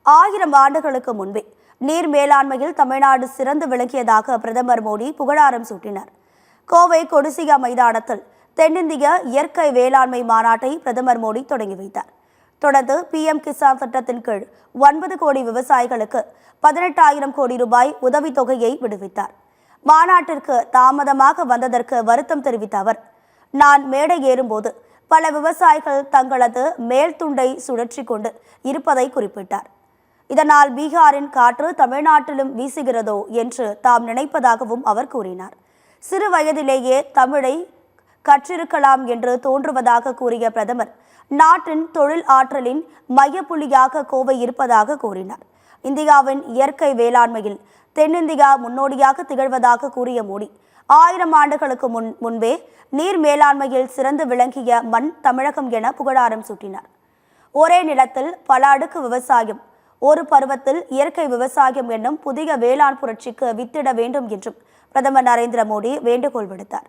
1000 ஆண்டுகளுக்கு முன்பே நீர் மேலாண்மையில் தமிழ்நாடு சிறந்து விளங்கியதாக பிரதமர் மோடி புகழாரம் சூட்டினார். கோவை கொடிசியா மைதானத்தில் தென்னிந்திய இயற்கை வேளாண்மை மாநாட்டை பிரதமர் மோடி தொடங்கி வைத்தார். தொடர்ந்து PM கிசான் திட்டத்தின் கீழ் 9 கோடி விவசாயிகளுக்கு 18,000 கோடி ரூபாய் உதவித்தொகையை விடுவித்தார். மாநாட்டிற்கு தாமதமாக வந்ததற்கு வருத்தம் தெரிவித்த அவர், நான் மேடை ஏறும்போது பல விவசாயிகள் தங்களது மேல் துண்டை சுழற்றி கொண்டு இருப்பதை குறிப்பிட்டார். இதனால் பீகாரின் காற்று தமிழ்நாட்டிலும் வீசுகிறதோ என்று தாம் நினைப்பதாகவும் அவர் கூறினார். சிறு வயதிலேயே தமிழை கற்றிருக்கலாம் என்று தோன்றுவதாக கூறிய பிரதமர், நாட்டின் தொழில் ஆற்றலின் மையப்புள்ளியாக கோவை இருப்பதாக கூறினார். இந்தியாவின் இயற்கை வேளாண்மையில் தென்னிந்தியா முன்னோடியாக திகழ்வதாக கூறிய மோடி, 1000 ஆண்டுகளுக்கு முன்பே நீர் மேலாண்மையில் சிறந்து விளங்கிய மண் தமிழகம் என புகழாரம் சூட்டினார். ஒரே நிலத்தில் பல அடுக்கு விவசாயம், ஒரு பருவத்தில் இயற்கை விவசாயம் என்னும் புதிய வேளாண் புரட்சிக்கு வித்திட வேண்டும் என்றும் பிரதமர் நரேந்திர மோடி வேண்டுகோள் விடுத்தார்.